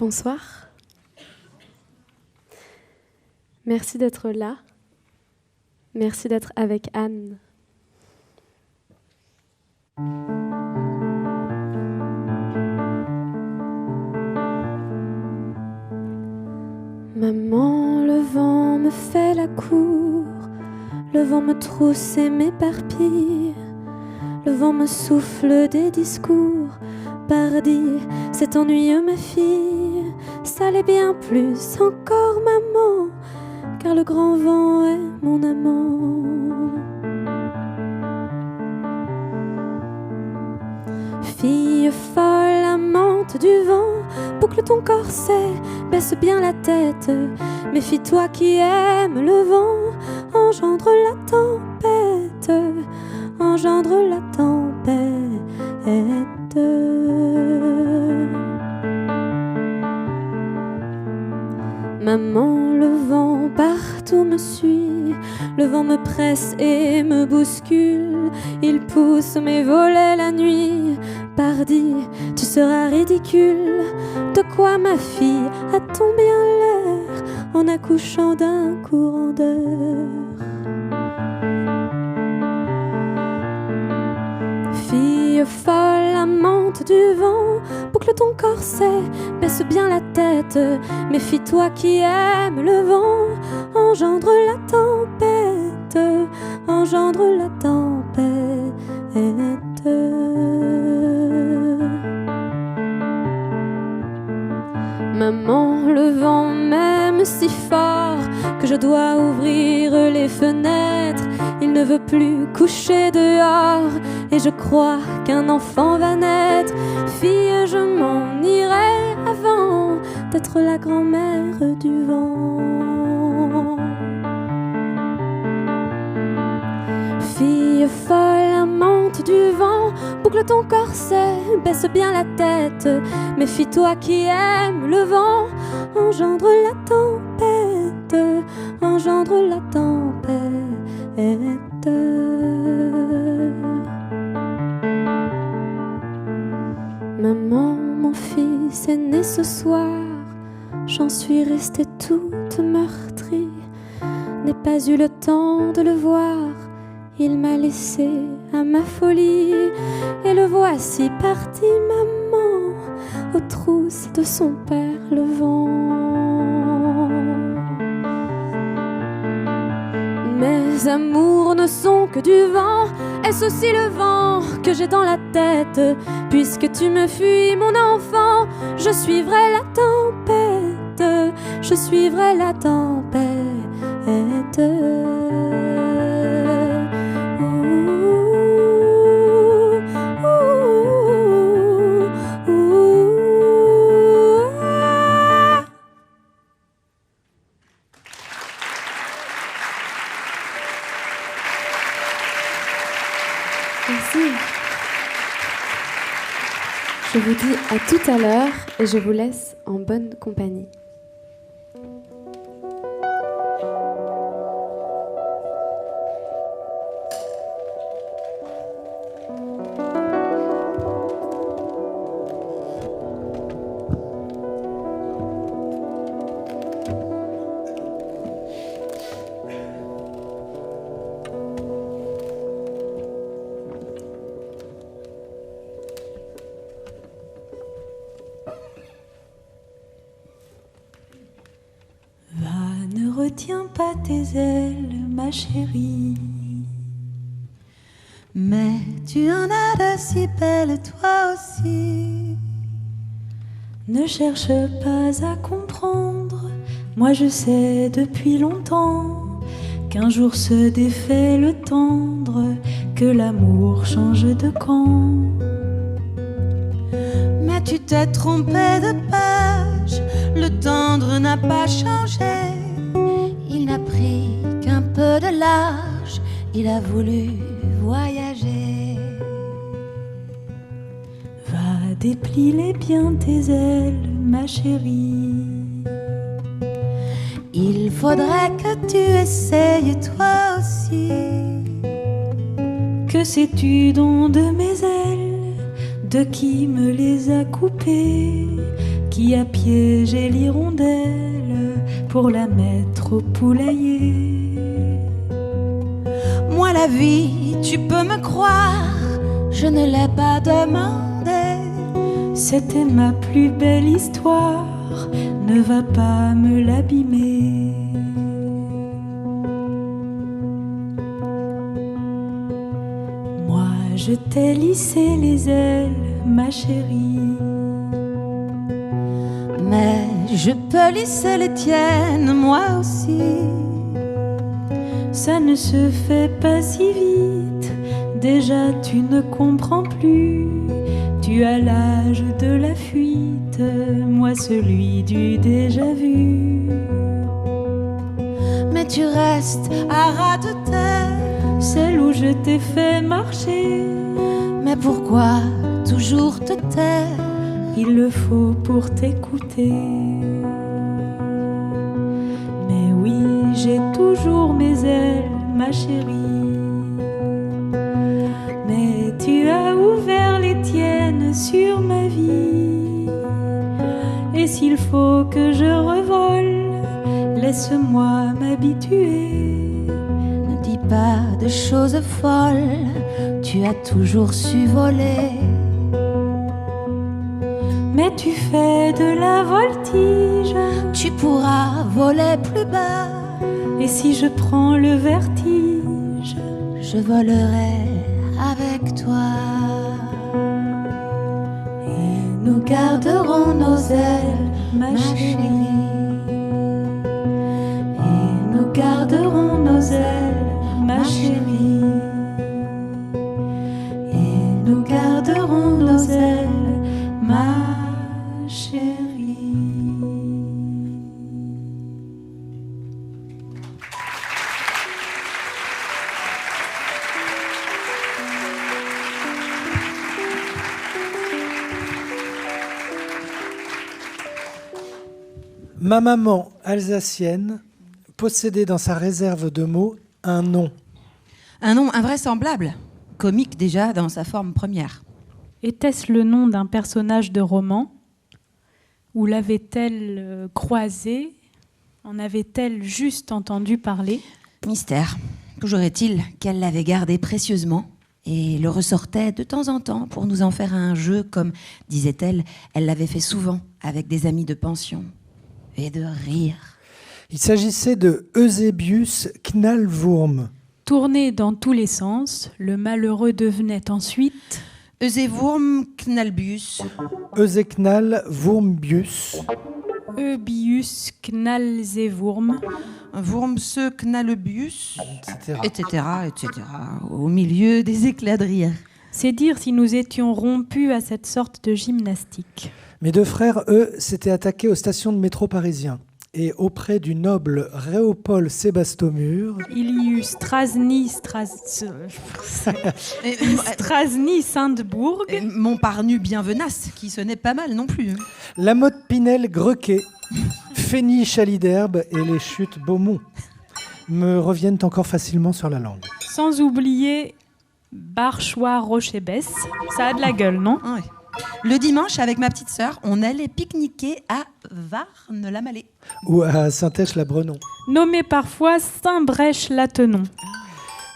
Bonsoir. Merci d'être là. Merci d'être avec Anne. Maman, le vent me fait la cour, le vent me trousse et m'éparpille, le vent me souffle des discours. Pardi, c'est ennuyeux ma fille, ça l'est bien plus encore maman, car le grand vent est mon amant. Fille folle, amante du vent, boucle ton corset, baisse bien la tête. Méfie-toi qui aime le vent, engendre la tempête, engendre la tempête. Maman, le vent partout me suit, le vent me presse et me bouscule, il pousse mes volets la nuit. Pardi, tu seras ridicule, de quoi ma fille a-t-on bien l'air en accouchant d'un courant d'air? Fille folle, amante du vent, boucle ton corset, baisse bien la tête. Méfie-toi qui aime le vent, engendre la tempête, engendre la tempête. Maman, le vent m'aime si fort que je dois ouvrir les fenêtres. Il ne veut plus coucher dehors et je crois qu'un enfant va naître. Fille, je m'en irai avant d'être la grand-mère du vent. Fille folle, amante du vent, boucle ton corset, baisse bien la tête. Méfie-toi qui aime le vent, engendre la tempête, engendre la tempête. Maman, mon fils est né ce soir, j'en suis restée toute meurtrie. N'ai pas eu le temps de le voir, il m'a laissé à ma folie. Et le voici parti, maman, aux trousses de son père le vent. Mes amours ne sont que du vent, est-ce aussi le vent que j'ai dans la tête? Puisque tu me fuis, mon enfant, je suivrai la tempête, je suivrai la tempête. Merci. Je vous dis à tout à l'heure et je vous laisse en bonne compagnie. Retiens pas tes ailes, ma chérie, mais tu en as de si belles toi aussi. Ne cherche pas à comprendre, moi je sais depuis longtemps qu'un jour se défait le tendre, que l'amour change de camp. Mais tu t'es trompé de page, le tendre n'a pas changé. Il n'a pris qu'un peu de large, il a voulu voyager. Va, déplie-les bien tes ailes, ma chérie. Il faudrait que tu essayes toi aussi. Que sais-tu donc de mes ailes? De qui me les a coupées? Qui qui a piégé l'hirondelle pour la mettre au poulailler. Moi la vie, tu peux me croire, je ne l'ai pas demandé. C'était ma plus belle histoire, ne va pas me l'abîmer. Moi je t'ai lissé les ailes, ma chérie. Mais je peux lisser les tiennes, moi aussi. Ça ne se fait pas si vite, déjà tu ne comprends plus. Tu as l'âge de la fuite, moi celui du déjà vu. Mais tu restes à ras de terre, celle où je t'ai fait marcher. mais pourquoi toujours te taire? Il le faut pour t'écouter. Mais oui, j'ai toujours mes ailes, ma chérie. Mais tu as ouvert les tiennes sur ma vie. Et s'il faut que je revole, laisse-moi m'habituer. Ne dis pas de choses folles, tu as toujours su voler. Mais tu fais de la voltige, tu pourras voler plus bas. Et si je prends le vertige, je volerai avec toi. Et nous garderons nos ailes, ma chérie. Et nous garderons nos ailes, ma chérie. Et nous garderons nos ailes, ma chérie. Ma maman alsacienne possédait dans sa réserve de mots un nom. Un nom invraisemblable, comique déjà dans sa forme première. Était-ce le nom d'un personnage de roman? Ou l'avait-elle croisé? En avait-elle juste entendu parler? Mystère. Toujours est-il qu'elle l'avait gardé précieusement et le ressortait de temps en temps pour nous en faire un jeu, comme, disait-elle, elle l'avait fait souvent avec des amis de pension. Et de rire. Il s'agissait de Eusebius Knallwurm. Tourné dans tous les sens, le malheureux devenait ensuite Eusewurm Knallbius. Euseknall Wurmbius. Eubius Knallzewurm. Wurmse Knallebius, Etc. etc., etc. Au milieu des éclats de rire. C'est dire si nous étions rompus à cette sorte de gymnastique. Mes deux frères, eux, s'étaient attaqués aux stations de métro parisiens. Et auprès du noble Réopole Sébastomur, Il y eut Strasny Sainte-Bourg, Montparnu Bienvenasse, qui sonnait pas mal non plus. Lamotte Pinel Grequet, Fény Chaliderbe et les chutes Beaumont me reviennent encore facilement sur la langue. sans oublier Barchois Rochebesse. Ça a de la gueule, non? Ah ouais. Le dimanche, avec ma petite sœur, on allait pique-niquer à Varnes-la-Mallet. Ou à Saint-Eche-la-Brenon. Nommé parfois Saint-Brèche-Latenon.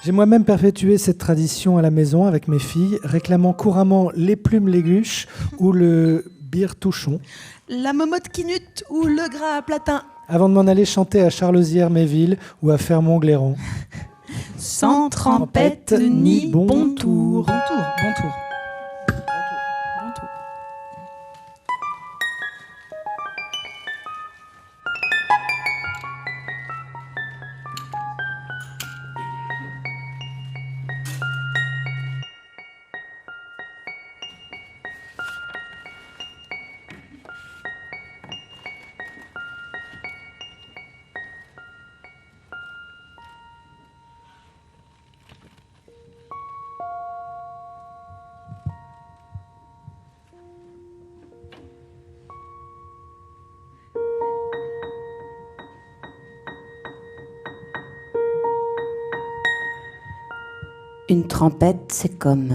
J'ai moi-même perpétué cette tradition à la maison avec mes filles, réclamant couramment les plumes léguches ou le birtouchon, La momotte quinute ou le gras à platin. avant de m'en aller chanter à Charlesière-Méville ou à Fermont-Glairon. Sans trempette ni bon tour. Bon tour, bon tour. Une trompette, c'est comme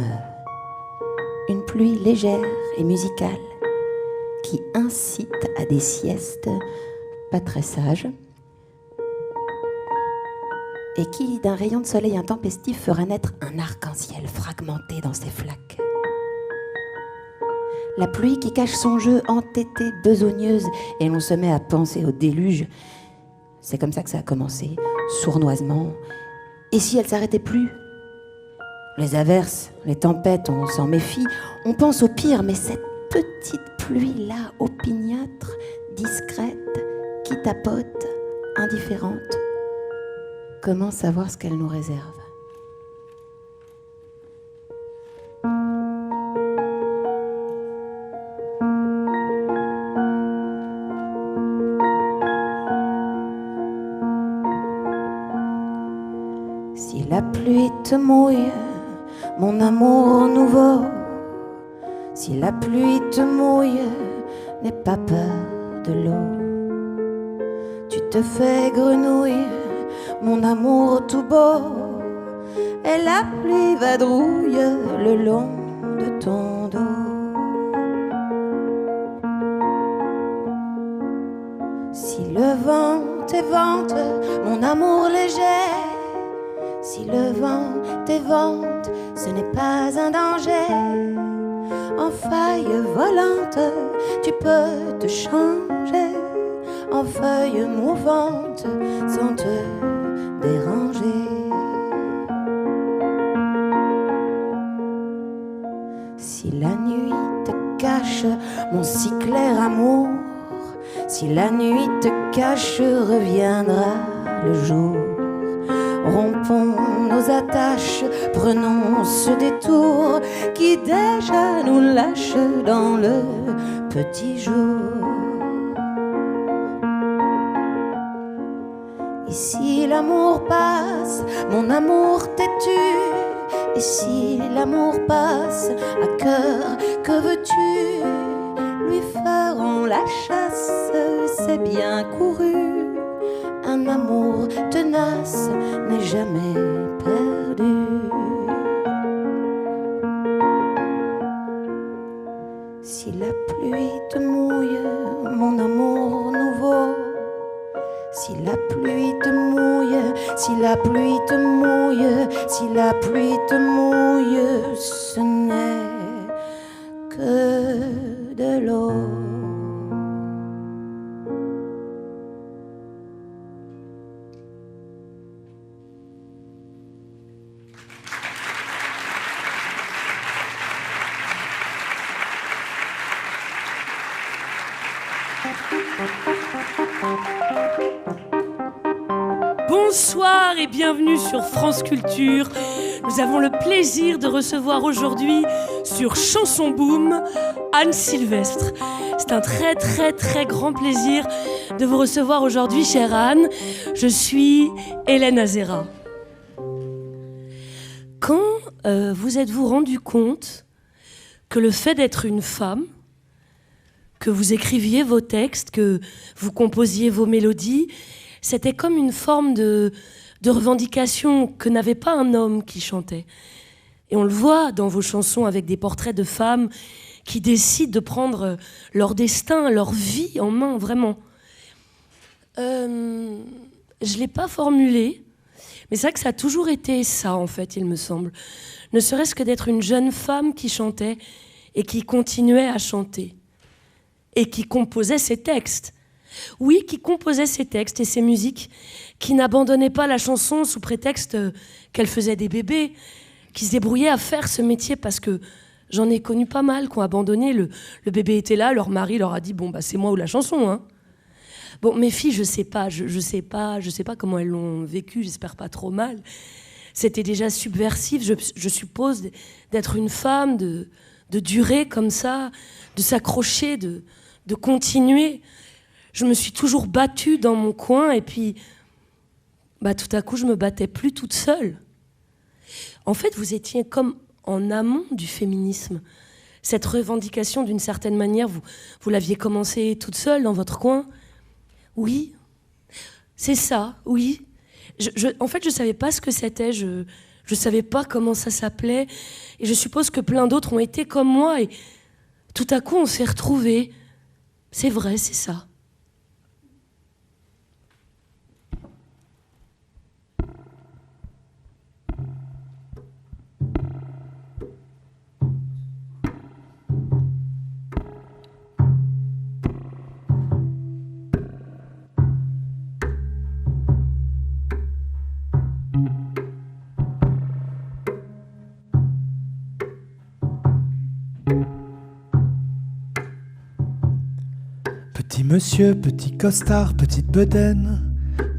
une pluie légère et musicale qui incite à des siestes pas très sages et qui, d'un rayon de soleil intempestif, fera naître un arc-en-ciel fragmenté dans ses flaques. La pluie qui cache son jeu entêté, besogneuse, et l'on se met à penser au déluge. C'est comme ça que ça a commencé, sournoisement. Et si elle s'arrêtait plus ? Les averses, les tempêtes, on s'en méfie, on pense au pire, mais cette petite pluie-là, opiniâtre, discrète, qui tapote, indifférente, comment savoir ce qu'elle nous réserve ? Si la pluie te mouille, mon amour nouveau, si la pluie te mouille, n'aie pas peur de l'eau. Tu te fais grenouille, mon amour tout beau, et la pluie vadrouille le long de ton dos. Si le vent t'évente, mon amour léger, si le vent t'évente, ce n'est pas un danger. En faille volante, tu peux te changer en feuille mouvante sans te déranger. Si la nuit te cache mon si clair amour, si la nuit te cache, reviendra le jour. Rompons nos attaches, prenons ce détour qui déjà nous lâche dans le petit jour. Et si l'amour passe, mon amour têtu, et si l'amour passe, à cœur, que veux-tu? Lui ferons la chasse, c'est bien couru. Un amour tenace n'est jamais perdu. Si la pluie te mouille, mon amour nouveau, si la pluie te mouille, si la pluie te mouille, si la pluie te mouille, ce n'est que de l'eau. Bonsoir et bienvenue sur France Culture. Nous avons le plaisir de recevoir aujourd'hui sur Chanson Boom Anne Sylvestre. C'est un très très très grand plaisir de vous recevoir aujourd'hui, chère Anne. Je suis Hélène Azera. Quand vous êtes-vous rendu compte que le fait d'être une femme, que vous écriviez vos textes, que vous composiez vos mélodies, c'était comme une forme de revendication que n'avait pas un homme qui chantait. Et on le voit dans vos chansons avec des portraits de femmes qui décident de prendre leur destin, leur vie en main, vraiment. Je ne l'ai pas formulé, mais c'est vrai que ça a toujours été ça, en fait, il me semble. Ne serait-ce que d'être une jeune femme qui chantait et qui continuait à chanter. Et qui composait ses textes. Oui, qui composait ses textes et ses musiques, qui n'abandonnait pas la chanson sous prétexte qu'elle faisait des bébés, qui se débrouillait à faire ce métier parce que j'en ai connu pas mal qui ont abandonné. Le bébé était là, leur mari leur a dit « bon, bah, c'est moi ou la chanson, hein ». Bon, mes filles, je sais pas comment elles l'ont vécu, j'espère pas trop mal. C'était déjà subversif, je suppose, d'être une femme, de durer comme ça, de s'accrocher, de continuer. Je me suis toujours battue dans mon coin et puis tout à coup je me battais plus toute seule. En fait, vous étiez comme en amont du féminisme. Cette revendication, d'une certaine manière, vous l'aviez commencé toute seule dans votre coin. Oui, c'est ça, oui. En fait, je savais pas ce que c'était, je savais pas comment ça s'appelait et je suppose que plein d'autres ont été comme moi et tout à coup on s'est retrouvés. C'est vrai, c'est ça. Petit monsieur, petit costard, petite bedaine,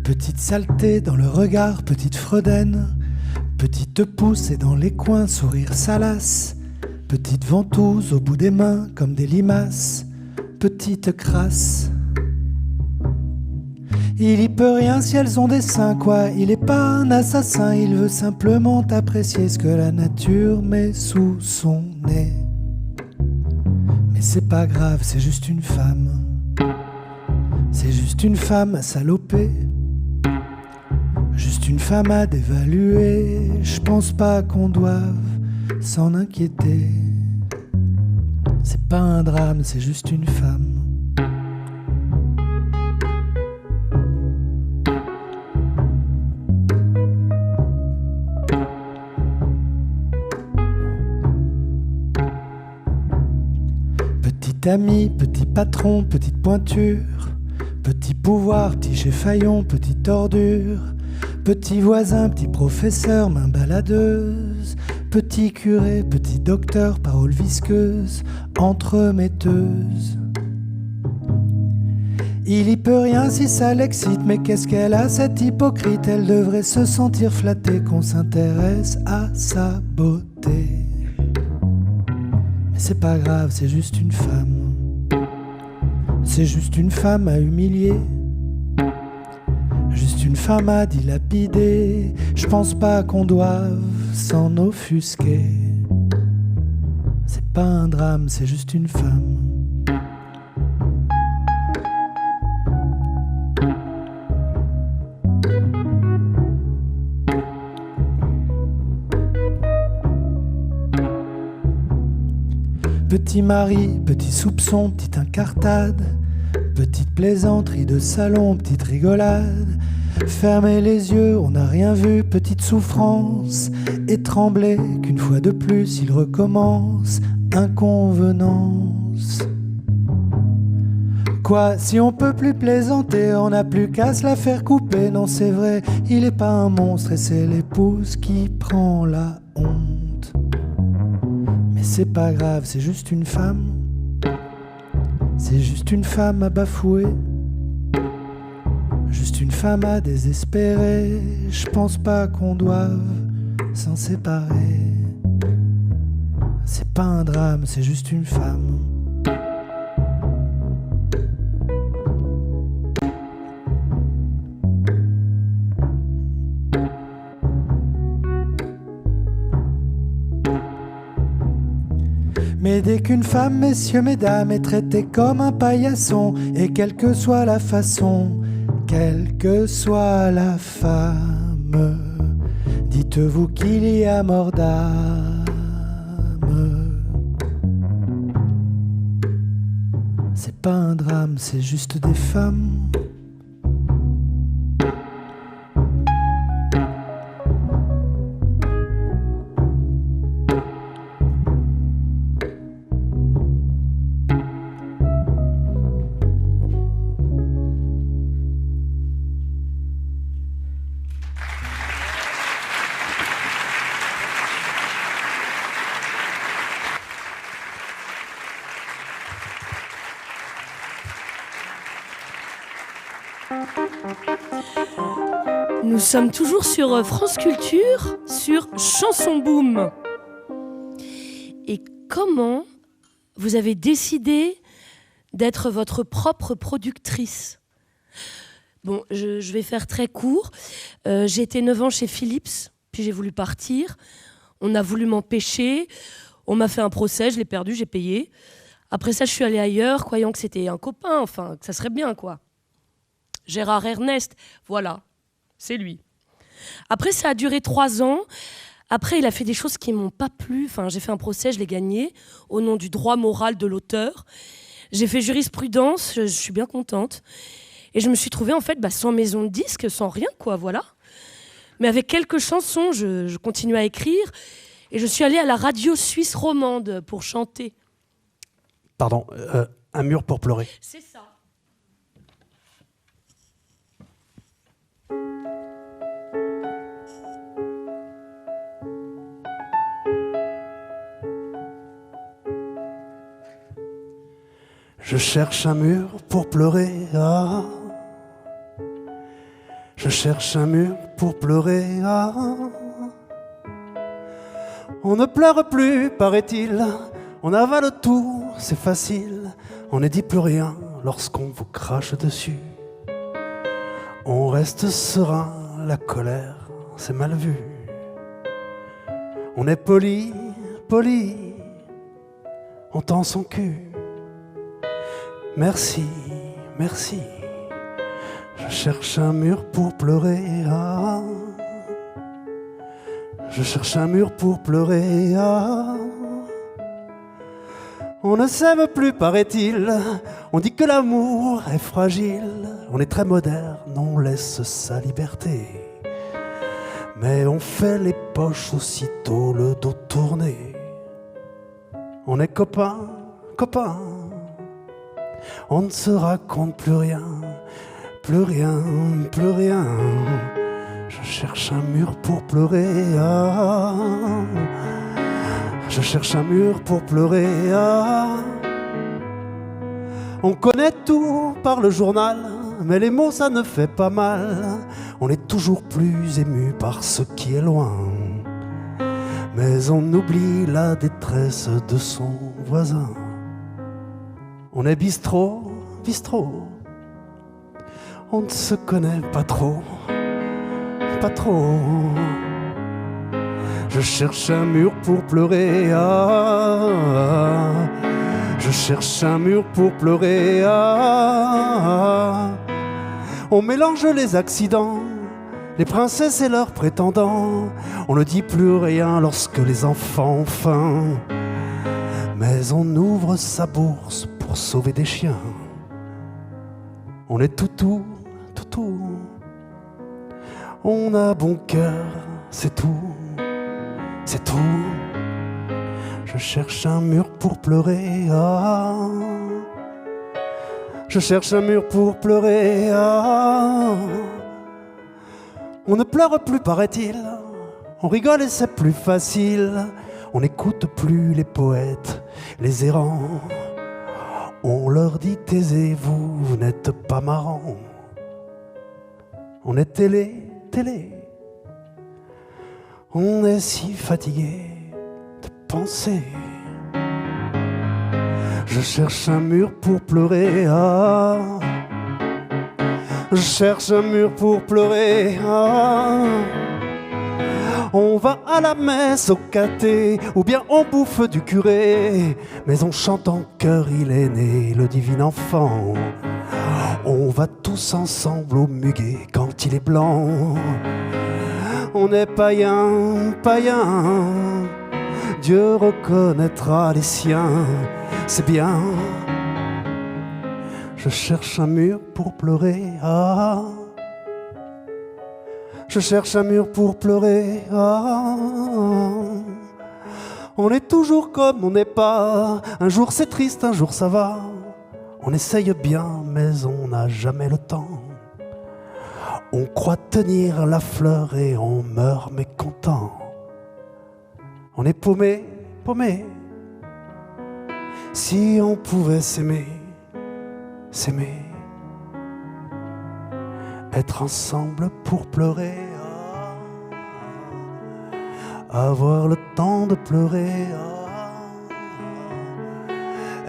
petite saleté dans le regard, petite fredaine, petite poussée dans les coins, sourire salace, petite ventouse au bout des mains comme des limaces, petite crasse. Il y peut rien si elles ont des seins, quoi. Il est pas un assassin, il veut simplement apprécier ce que la nature met sous son nez. Mais c'est pas grave, c'est juste une femme. C'est juste une femme salopée. Juste une femme à dévaluer. Je pense pas qu'on doive s'en inquiéter. C'est pas un drame, c'est juste une femme. Petit ami, petit patron, petite pointure, petit pouvoir, petit chef faillon, petite ordure, petit voisin, petit professeur, main baladeuse, petit curé, petit docteur, parole visqueuse, entremetteuse. Il y peut rien si ça l'excite, mais qu'est-ce qu'elle a cette hypocrite? Elle devrait se sentir flattée qu'on s'intéresse à sa beauté. C'est pas grave, c'est juste une femme. C'est juste une femme à humilier. Juste une femme à dilapider. Je pense pas qu'on doive s'en offusquer. C'est pas un drame, c'est juste une femme. Petit mari, petit soupçon, petite incartade, petite plaisanterie de salon, petite rigolade. Fermez les yeux, on n'a rien vu, petite souffrance, et tremblez qu'une fois de plus il recommence. Inconvenance. Quoi, si on peut plus plaisanter, on n'a plus qu'à se la faire couper. Non, c'est vrai, il est pas un monstre et c'est l'épouse qui prend la honte. Mais c'est pas grave, c'est juste une femme. C'est juste une femme à bafouer. Juste une femme à désespérer. Je pense pas qu'on doive s'en séparer. C'est pas un drame, c'est juste une femme. Mais dès qu'une femme, messieurs, mesdames, est traitée comme un paillasson, et quelle que soit la façon, quelle que soit la femme, dites-vous qu'il y a mort d'âme. C'est pas un drame, c'est juste des femmes. Nous sommes toujours sur France Culture, sur Chanson Boom. Et comment vous avez décidé d'être votre propre productrice? Bon, je vais faire très court. J'ai été 9 ans chez Philips, puis j'ai voulu partir. On a voulu m'empêcher. On m'a fait un procès, je l'ai perdu, j'ai payé. Après ça, je suis allée ailleurs, croyant que c'était un copain, enfin, que ça serait bien, quoi. Gérard Ernest, voilà, c'est lui. Après, ça a duré 3 ans. Après, il a fait des choses qui ne m'ont pas plu. Enfin, j'ai fait un procès, je l'ai gagné, au nom du droit moral de l'auteur. J'ai fait jurisprudence, je suis bien contente. Et je me suis trouvée en fait sans maison de disque, sans rien, quoi, voilà. Mais avec quelques chansons, je continue à écrire. Et je suis allée à la radio suisse romande pour chanter. Pardon, un mur pour pleurer. C'est ça. Je cherche un mur pour pleurer, ah. Je cherche un mur pour pleurer, ah. On ne pleure plus, paraît-il. On avale tout, c'est facile. On ne dit plus rien lorsqu'on vous crache dessus. On reste serein, la colère, c'est mal vu. On est poli, poli. On tend son cul. Merci, merci. Je cherche un mur pour pleurer, ah. Je cherche un mur pour pleurer, ah. On ne s'aime plus, paraît-il. On dit que l'amour est fragile. On est très moderne, on laisse sa liberté. Mais on fait les poches aussitôt le dos tourné. On est copains, copains. On ne se raconte plus rien, plus rien, plus rien. Je cherche un mur pour pleurer, ah. Je cherche un mur pour pleurer, ah. On connaît tout par le journal, mais les mots ça ne fait pas mal. On est toujours plus ému par ce qui est loin. Mais on oublie la détresse de son voisin. On est bistrot, bistrot. On ne se connaît pas trop, pas trop. Je cherche un mur pour pleurer, ah. Je cherche un mur pour pleurer, ah. On mélange les accidents, les princesses et leurs prétendants. On ne dit plus rien lorsque les enfants ont faim. Mais on ouvre sa bourse pour sauver des chiens. On est toutou, toutou. On a bon cœur, c'est tout, c'est tout. Je cherche un mur pour pleurer, ah. Je cherche un mur pour pleurer, ah. On ne pleure plus, paraît-il. On rigole et c'est plus facile. On n'écoute plus les poètes, les errants. On leur dit taisez-vous, vous n'êtes pas marrants. On est télé, télé. On est si fatigué de penser. Je cherche un mur pour pleurer, ah. Je cherche un mur pour pleurer, ah. On va à la messe au caté, ou bien on bouffe du curé. Mais on chante en chœur, il est né, le divin enfant. On va tous ensemble au muguet quand il est blanc. On est païen, païen. Dieu reconnaîtra les siens, c'est bien. Je cherche un mur pour pleurer, ah. Je cherche un mur pour pleurer, ah. On est toujours comme on n'est pas. Un jour c'est triste, un jour ça va. On essaye bien, mais on n'a jamais le temps. On croit tenir la fleur et on meurt mécontent. On est paumé, paumé. Si on pouvait s'aimer, s'aimer. Être ensemble pour pleurer, ah. Avoir le temps de pleurer, ah.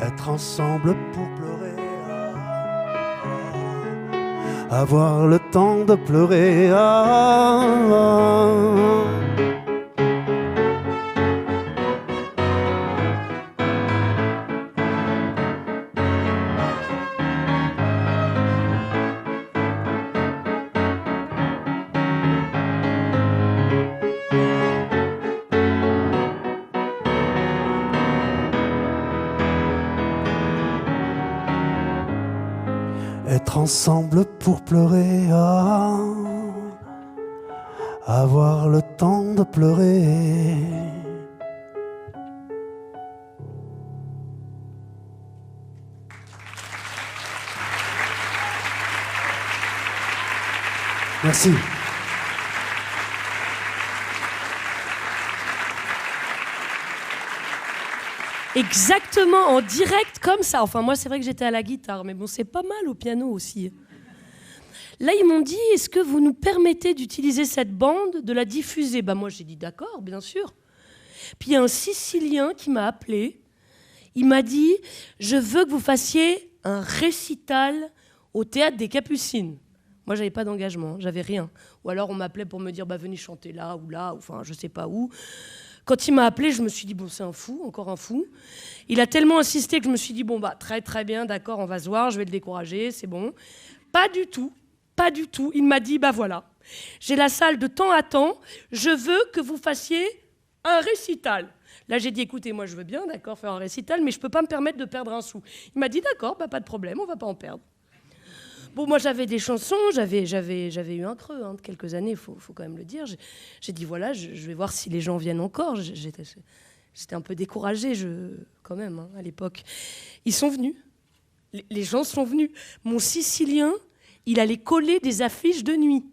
Être ensemble pour pleurer, ah. Avoir le temps de pleurer, ah. être ensemble pour pleurer, avoir le temps de pleurer. Merci. Exactement, en direct comme ça. Enfin, moi, c'est vrai que j'étais à la guitare, mais bon, c'est pas mal au piano aussi. Là, ils m'ont dit, est-ce que vous nous permettez d'utiliser cette bande, de la diffuser ? Moi, j'ai dit, d'accord, bien sûr. Puis il y a un Sicilien qui m'a appelé. Il m'a dit, je veux que vous fassiez un récital au Théâtre des Capucines. Moi, j'avais pas d'engagement, j'avais rien. Ou alors, on m'appelait pour me dire, venez chanter là ou là, enfin, je sais pas où. Quand il m'a appelé, je me suis dit, bon, c'est un fou, encore un fou. Il a tellement insisté que je me suis dit, bon, très très bien, d'accord, on va se voir, je vais le décourager, c'est bon. Pas du tout, pas du tout. Il m'a dit, voilà, j'ai la salle de temps à temps, je veux que vous fassiez un récital. Là, j'ai dit, écoutez, moi, je veux bien, d'accord, faire un récital, mais je peux pas me permettre de perdre un sou. Il m'a dit, d'accord, pas de problème, on va pas en perdre. Bon, moi, j'avais des chansons, j'avais eu un creux de quelques années, faut quand même le dire. J'ai dit, voilà, je vais voir si les gens viennent encore. J'étais un peu découragée, quand même, à l'époque. Ils sont venus. Les gens sont venus. Mon Sicilien, il allait coller des affiches de nuit.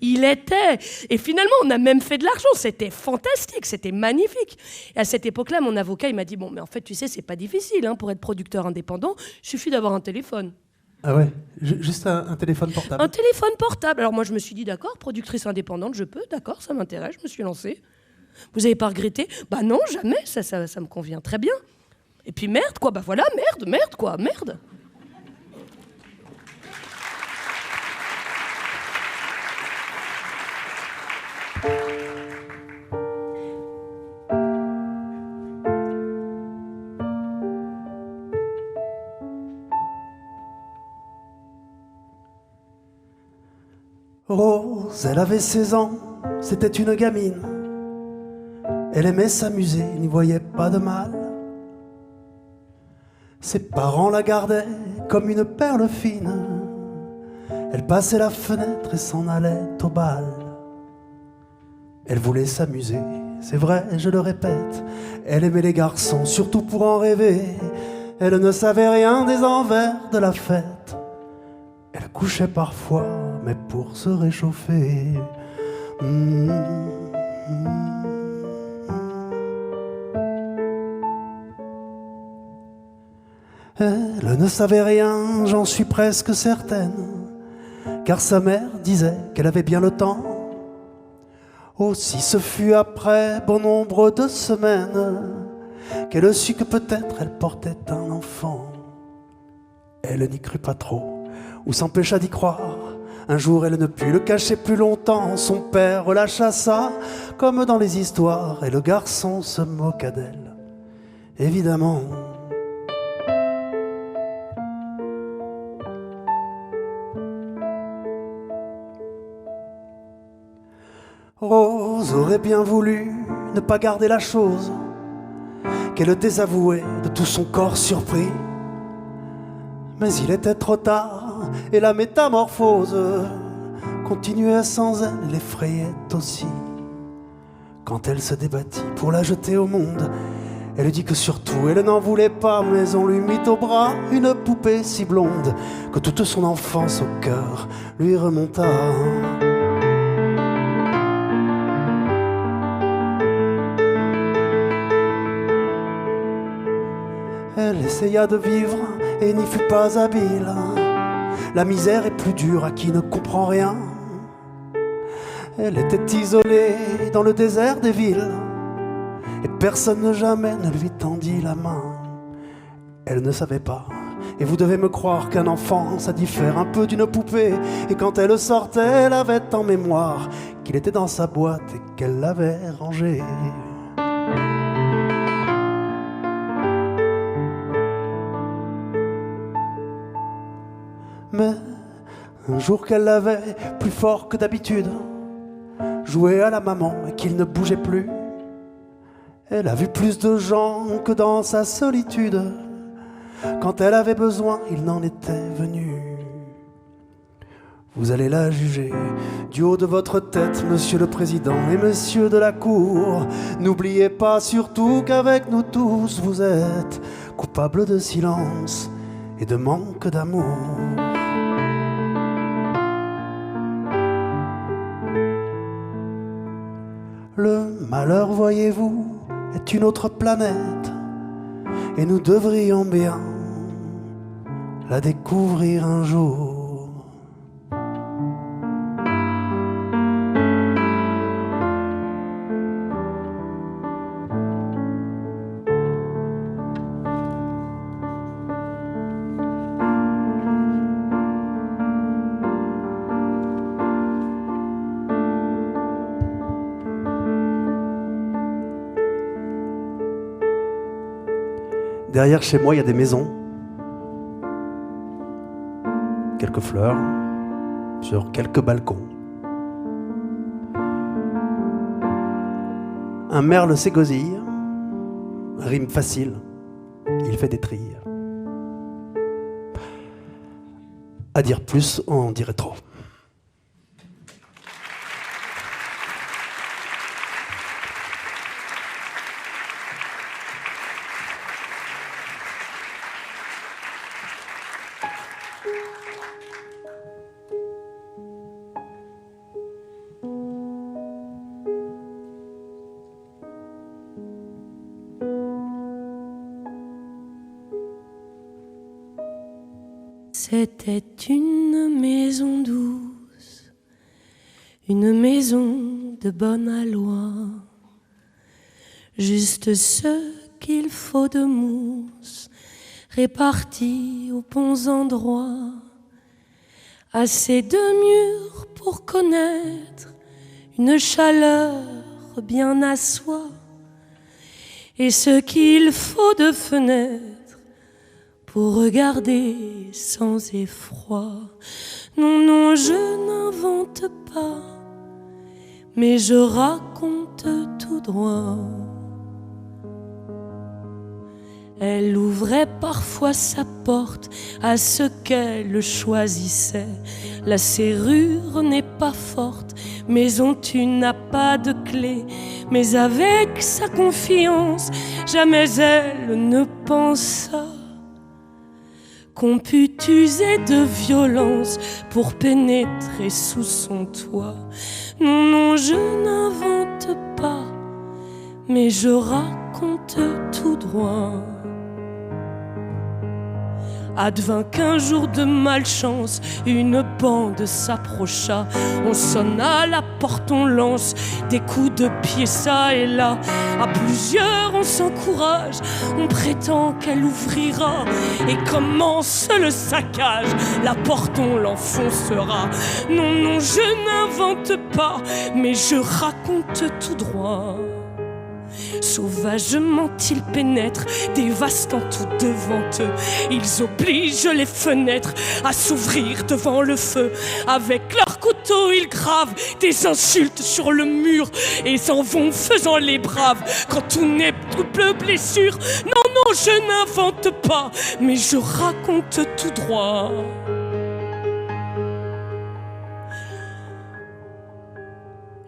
Et finalement, on a même fait de l'argent. C'était fantastique, c'était magnifique. Et à cette époque-là, mon avocat, il m'a dit, bon, mais en fait, tu sais, c'est pas difficile pour être producteur indépendant. Il suffit d'avoir un téléphone. Ah ouais, juste un téléphone portable. Un téléphone portable. Alors moi, je me suis dit, d'accord, productrice indépendante, je peux, d'accord, ça m'intéresse, je me suis lancée. Vous n'avez pas regretté ? Non, jamais, ça me convient très bien. Et puis merde, quoi, voilà, merde. Rose, elle avait 16 ans, c'était une gamine. Elle aimait s'amuser, n'y voyait pas de mal. Ses parents la gardaient comme une perle fine. Elle passait la fenêtre et s'en allait au bal. Elle voulait s'amuser, c'est vrai, je le répète. Elle aimait les garçons, surtout pour en rêver. Elle ne savait rien des envers de la fête. Elle couchait parfois, mais pour se réchauffer. Elle ne savait rien, j'en suis presque certaine, car sa mère disait qu'elle avait bien le temps. Aussi ce fut après bon nombre de semaines qu'elle sut que peut-être elle portait un enfant. Elle n'y crut pas trop, ou s'empêcha d'y croire. Un jour elle ne put le cacher plus longtemps. Son père la chassa, comme dans les histoires, et le garçon se moqua d'elle, évidemment. Rose aurait bien voulu ne pas garder la chose, qu'elle désavouait de tout son corps surpris. Mais il était trop tard, et la métamorphose continuait sans elle, l'effrayait aussi. Quand elle se débattit pour la jeter au monde, elle dit que surtout elle n'en voulait pas, mais on lui mit au bras une poupée si blonde que toute son enfance au cœur lui remonta. Elle essaya de vivre et n'y fut pas habile. La misère est plus dure à qui ne comprend rien. Elle était isolée dans le désert des villes, et personne jamais ne lui tendit la main. Elle ne savait pas, et vous devez me croire qu'un enfant, ça diffère un peu d'une poupée. Et quand elle sortait, elle avait en mémoire qu'il était dans sa boîte et qu'elle l'avait rangé. Mais un jour qu'elle l'avait plus fort que d'habitude joué à la maman et qu'il ne bougeait plus, elle a vu plus de gens que dans sa solitude. Quand elle avait besoin, il n'en était venu vous allez la juger. Du haut de votre tête, monsieur le président et messieurs de la cour, n'oubliez pas surtout qu'avec nous tous, vous êtes coupables de silence et de manque d'amour. Le malheur, voyez-vous, est une autre planète, et nous devrions bien la découvrir un jour. Derrière chez moi, il y a des maisons, quelques fleurs, sur quelques balcons. Un merle s'égosille, rime facile, il fait des trilles. À dire plus, on dirait trop. C'était une maison douce, une maison de bonne aloi, juste ce qu'il faut de mousse, réparti aux bons endroits, assez de murs pour connaître une chaleur bien à soi, et ce qu'il faut de fenêtres pour regarder sans effroi. Non, non, je n'invente pas, mais je raconte tout droit. Elle ouvrait parfois sa porte à ce qu'elle choisissait. La serrure n'est pas forte, maison tu n'as pas de clé, mais avec sa confiance, jamais elle ne pensa qu'on pût user de violence pour pénétrer sous son toit. Non, non, je n'invente pas, mais je raconte tout droit. Advint qu'un jour de malchance, une bande s'approcha. On sonna à la porte, on lance des coups de pied ça et là. À plusieurs on s'encourage, on prétend qu'elle ouvrira. Et commence le saccage, la porte on l'enfoncera. Non, non, je n'invente pas, mais je raconte tout droit. Sauvagement ils pénètrent, dévastant tout devant eux. Ils obligent les fenêtres à s'ouvrir devant le feu. Avec leurs couteaux ils gravent des insultes sur le mur et s'en vont faisant les braves. Quand tout n'est double blessure, non, non, je n'invente pas, mais je raconte tout droit.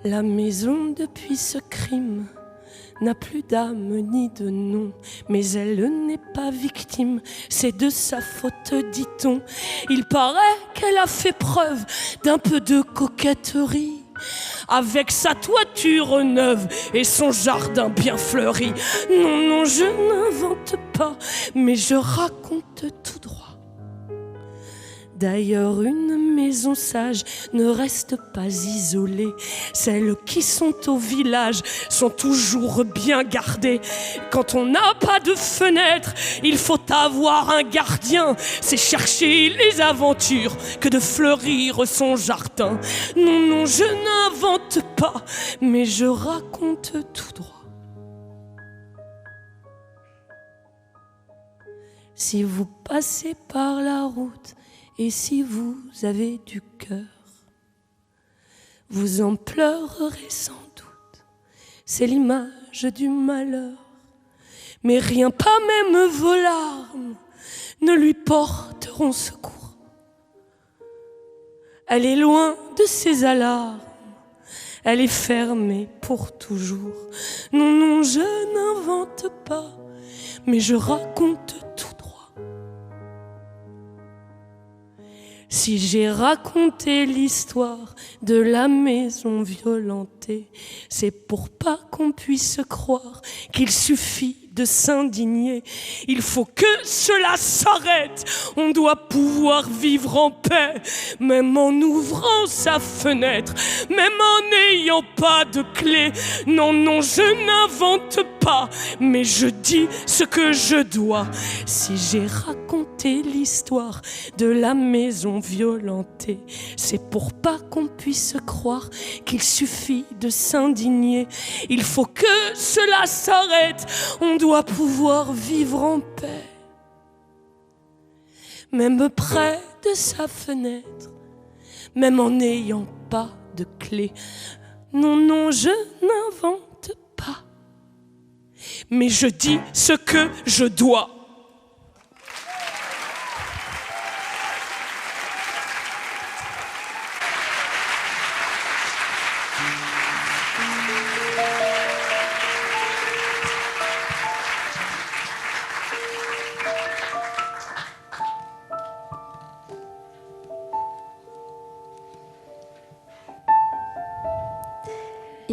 La maison depuis ce crime n'a plus d'âme ni de nom, mais elle n'est pas victime, c'est de sa faute, dit-on. Il paraît qu'elle a fait preuve d'un peu de coquetterie, avec sa toiture neuve et son jardin bien fleuri. Non, non, je n'invente pas, mais je raconte tout droit. D'ailleurs, une maison sage ne reste pas isolée. Celles qui sont au village sont toujours bien gardées. Quand on n'a pas de fenêtre, il faut avoir un gardien. C'est chercher les aventures que de fleurir son jardin. Non, non, je n'invente pas, mais je raconte tout droit. Si vous passez par la route, et si vous avez du cœur, vous en pleurerez sans doute, c'est l'image du malheur. Mais rien, pas même vos larmes, ne lui porteront secours. Elle est loin de ses alarmes, elle est fermée pour toujours. Non, non, je n'invente pas, mais je raconte tout droit. Si j'ai raconté l'histoire de la maison violentée, c'est pour pas qu'on puisse croire qu'il suffit de s'indigner. Il faut que cela s'arrête. On doit pouvoir vivre en paix, même en ouvrant sa fenêtre, même en n'ayant pas de clé. Non, non, je n'invente pas, mais je dis ce que je dois. Si j'ai raconté l'histoire de la maison violentée, c'est pour pas qu'on puisse croire qu'il suffit de s'indigner. Il faut que cela s'arrête. On doit pouvoir vivre en paix, même près de sa fenêtre, même en n'ayant pas de clé. Non, non, je n'invente pas, mais je dis ce que je dois.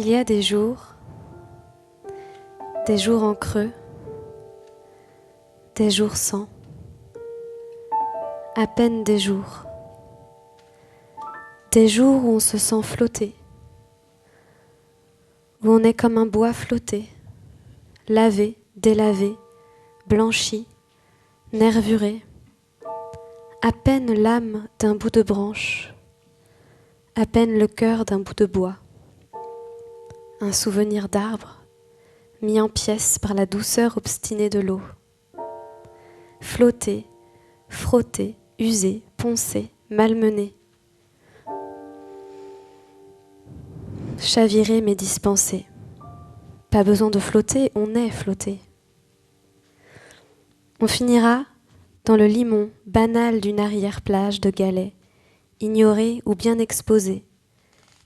Il y a des jours en creux, des jours sans, à peine des jours où on se sent flotter, où on est comme un bois flotté, lavé, délavé, blanchi, nervuré, à peine l'âme d'un bout de branche, à peine le cœur d'un bout de bois. Un souvenir d'arbre, mis en pièces par la douceur obstinée de l'eau. Flotter, frotter, user, poncer, malmener. Chavirer mais dispenser. Pas besoin de flotter, on est flotté. On finira dans le limon banal d'une arrière-plage de galets, ignorée ou bien exposée,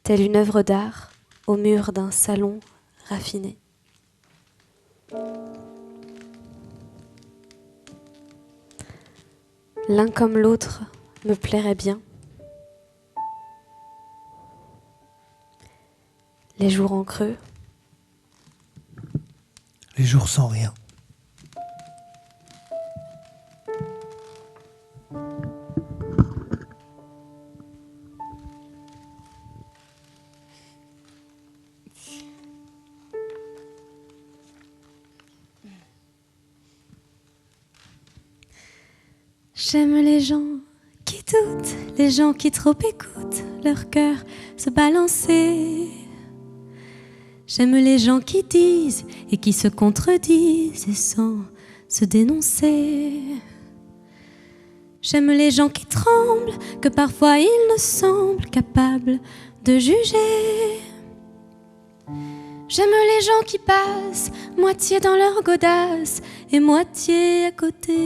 telle une œuvre d'art au mur d'un salon raffiné. L'un comme l'autre me plairait bien. Les jours en creux. Les jours sans rien. J'aime les gens qui doutent, les gens qui trop écoutent leur cœur se balancer. J'aime les gens qui disent et qui se contredisent et sans se dénoncer. J'aime les gens qui tremblent, que parfois ils ne semblent capables de juger. J'aime les gens qui passent, moitié dans leur godasse et moitié à côté.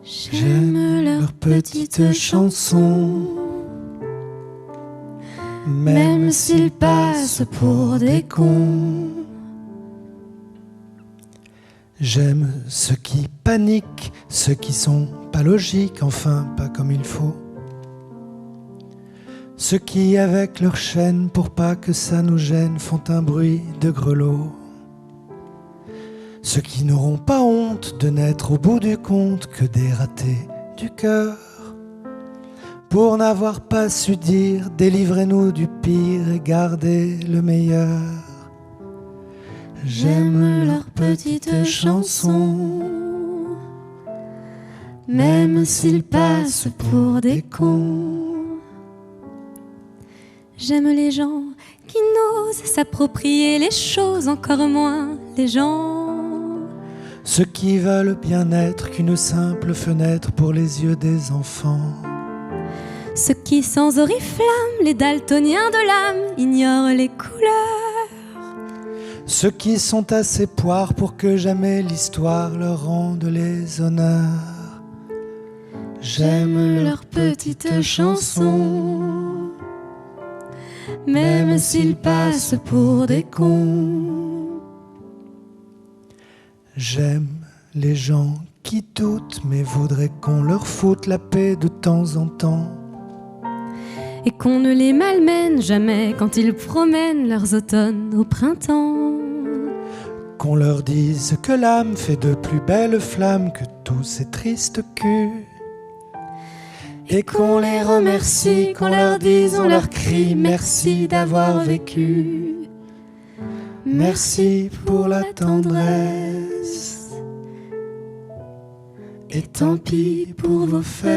J'aime leurs petites chansons, même s'ils passent pour des cons. J'aime ceux qui paniquent, ceux qui sont pas logiques, enfin pas comme il faut. Ceux qui, avec leur chaîne, pour pas que ça nous gêne, font un bruit de grelot. Ceux qui n'auront pas honte de n'être au bout du compte que des ratés du cœur, pour n'avoir pas su dire délivrez-nous du pire et gardez le meilleur. J'aime leurs petites chansons, même s'ils passent pour des cons. J'aime les gens qui n'osent s'approprier les choses, encore moins les gens. Ceux qui veulent bien être qu'une simple fenêtre pour les yeux des enfants. Ceux qui, sans oriflamme, les daltoniens de l'âme, ignorent les couleurs. Ceux qui sont assez poires pour que jamais l'histoire leur rende les honneurs. J'aime leurs petites chansons, même s'ils passent pour des cons. J'aime les gens qui doutent, mais voudraient qu'on leur foute la paix de temps en temps. Et qu'on ne les malmène jamais quand ils promènent leurs automnes au printemps. Qu'on leur dise que l'âme fait de plus belles flammes que tous ces tristes culs. Et qu'on les remercie, qu'on leur dise, on leur crie merci d'avoir vécu. Merci pour la tendresse. Et tant pis pour vos fesses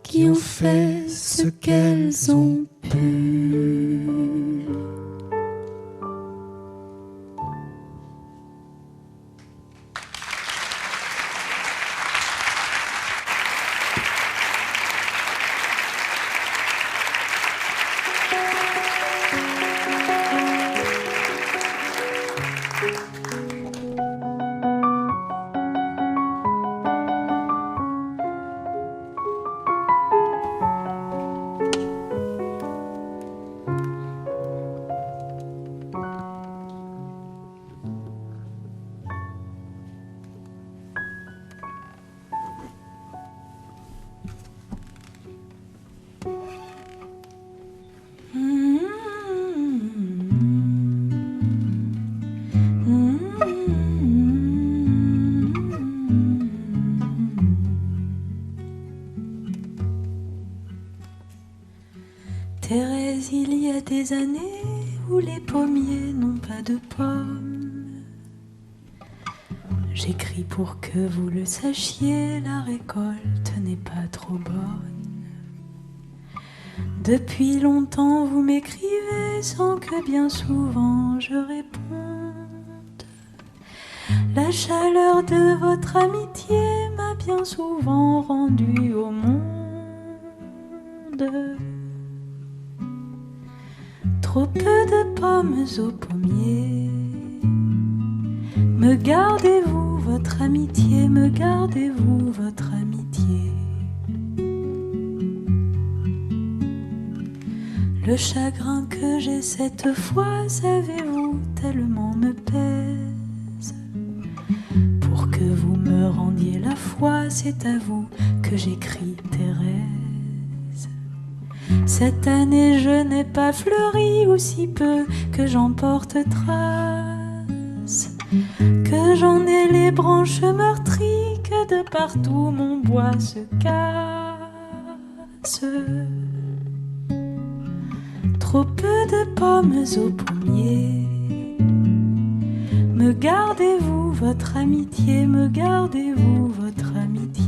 qui ont fait ce qu'elles ont pu. Thérèse, il y a des années où les pommiers n'ont pas de pommes. J'écris pour que vous le sachiez, la récolte n'est pas trop bonne. Depuis longtemps vous m'écrivez sans que bien souvent je réponde. La chaleur de votre amitié m'a bien souvent rendu au monde. Trop peu de pommes au pommier. Me gardez-vous votre amitié, me gardez-vous votre amitié. Le chagrin que j'ai cette fois, savez-vous, tellement me pèse. Pour que vous me rendiez la foi, c'est à vous que j'écris Thérèse. Cette année je n'ai pas fleuri, ou si peu que j'en porte trace, que j'en ai les branches meurtries, que de partout mon bois se casse. Trop peu de pommes au pommier. Me gardez-vous votre amitié, me gardez-vous votre amitié.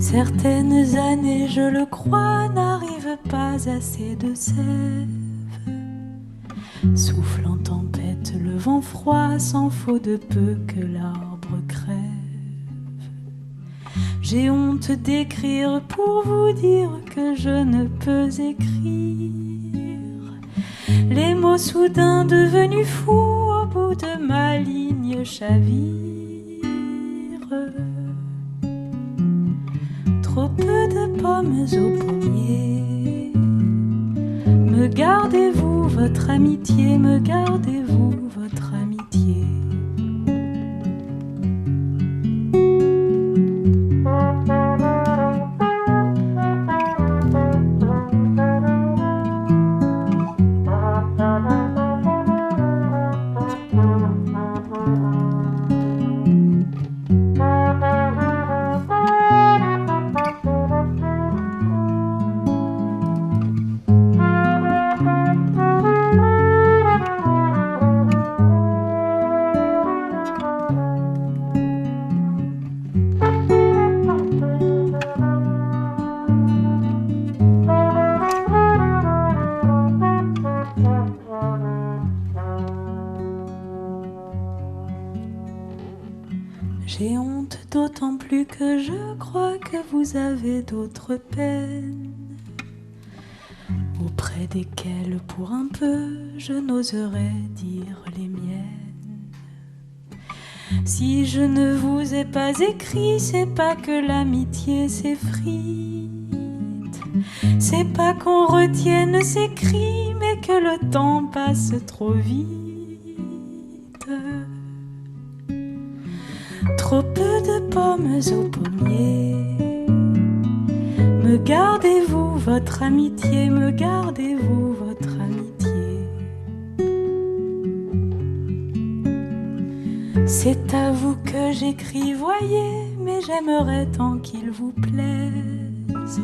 Certaines années, je le crois, n'arrivent pas assez de sève. Souffle en tempête le vent froid, s'en faut de peu que l'arbre crève. J'ai honte d'écrire pour vous dire que je ne peux écrire. Les mots soudain devenus fous au bout de ma ligne chavirent. Trop peu de pommes au pommier. Me gardez-vous votre amitié, me gardez-vous votre amitié. J'ai honte d'autant plus que je crois que vous avez d'autres peines, auprès desquelles pour un peu je n'oserais dire les miennes. Si je ne vous ai pas écrit, c'est pas que l'amitié s'effrite. C'est pas qu'on retienne ses cris, mais que le temps passe trop vite. Trop peu de pommes au pommier. Me gardez-vous votre amitié, me gardez-vous votre amitié. C'est à vous que j'écris, voyez, mais j'aimerais tant qu'il vous plaise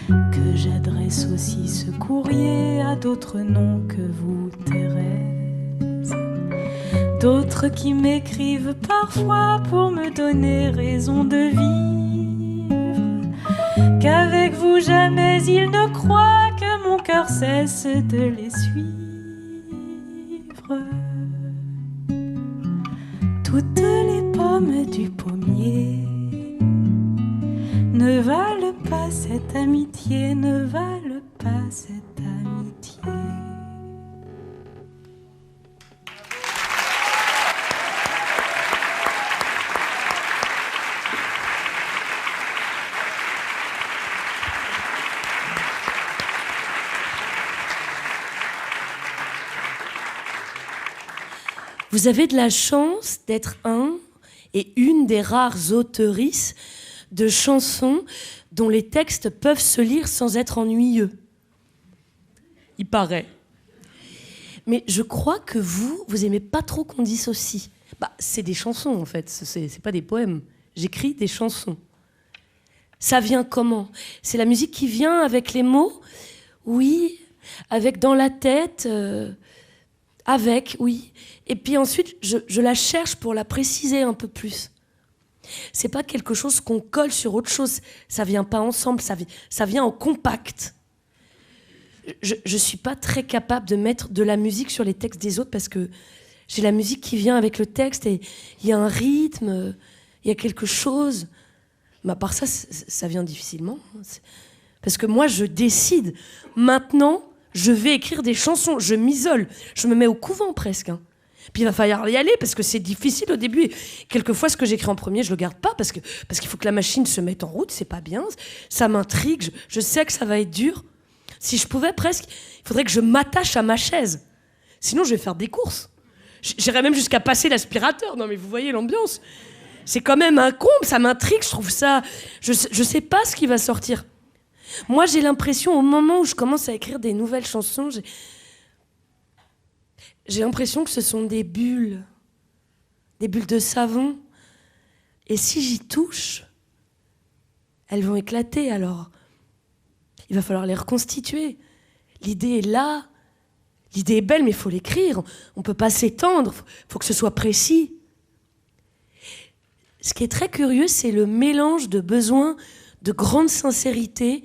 que j'adresse aussi ce courrier à d'autres noms que vous, Thérèse. D'autres qui m'écrivent parfois pour me donner raison de vivre, qu'avec vous jamais ils ne croient que mon cœur cesse de les suivre. Toutes les pommes du pommier ne valent pas cette amitié, ne valent pas cette amitié. Vous avez de la chance d'être un et une des rares auteurices de chansons dont les textes peuvent se lire sans être ennuyeux. Il paraît. Mais je crois que vous aimez pas trop qu'on dissocie. Bah, c'est des chansons en fait, c'est pas des poèmes. J'écris des chansons. Ça vient comment? C'est la musique qui vient avec les mots? Oui, avec dans la tête, avec, oui. Et puis ensuite, je la cherche pour la préciser un peu plus. C'est pas quelque chose qu'on colle sur autre chose. Ça vient pas ensemble, ça vient en compact. Je suis pas très capable de mettre de la musique sur les textes des autres parce que j'ai la musique qui vient avec le texte et il y a un rythme, il y a quelque chose. Mais à part ça, ça vient difficilement. Parce que moi, je décide. Maintenant, je vais écrire des chansons. Je m'isole. Je me mets au couvent presque. Puis il va falloir y aller parce que c'est difficile au début. Quelquefois, ce que j'écris en premier, je le garde pas parce qu'il faut que la machine se mette en route. C'est pas bien. Ça m'intrigue. Je sais que ça va être dur. Si je pouvais presque, il faudrait que je m'attache à ma chaise. Sinon, je vais faire des courses. J'irais même jusqu'à passer l'aspirateur. Non, mais vous voyez l'ambiance. C'est quand même un comble. Ça m'intrigue. Je trouve ça. Je sais pas ce qui va sortir. Moi, j'ai l'impression, au moment où je commence à écrire des nouvelles chansons, j'ai l'impression que ce sont des bulles de savon. Et si j'y touche, elles vont éclater. Alors, il va falloir les reconstituer. L'idée est là, l'idée est belle, mais il faut l'écrire. On ne peut pas s'étendre, il faut que ce soit précis. Ce qui est très curieux, c'est le mélange de besoins de grande sincérité.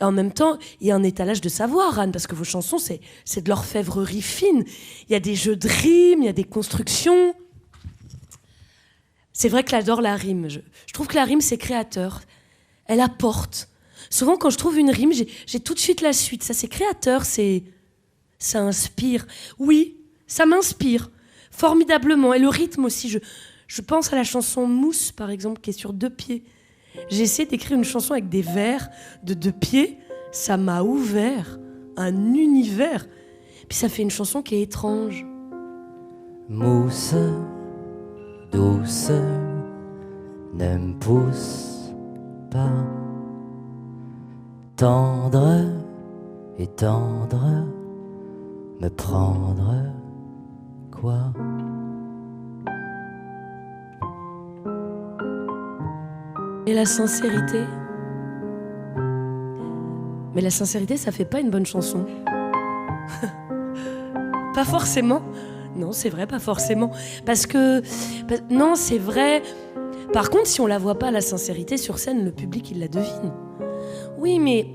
Et en même temps, il y a un étalage de savoir, Anne, parce que vos chansons, c'est de l'orfèvrerie fine. Il y a des jeux de rimes, il y a des constructions. C'est vrai que j'adore la rime. Je trouve que la rime, c'est créateur. Elle apporte. Souvent, quand je trouve une rime, j'ai tout de suite la suite. Ça, c'est créateur, ça inspire. Oui, ça m'inspire formidablement. Et le rythme aussi. Je pense à la chanson Mousse, par exemple, qui est sur 2 pieds. J'ai essayé d'écrire une chanson avec des vers de 2 pieds. Ça m'a ouvert un univers. Puis ça fait une chanson qui est étrange. Mousse douce, ne me pousse pas. Tendre et tendre, me prendre quoi? Et la sincérité? Mais la sincérité, ça fait pas une bonne chanson. Pas forcément. Non, c'est vrai, pas forcément. Parce que... Non, c'est vrai. Par contre, si on la voit pas, la sincérité, sur scène, le public, il la devine. Oui, mais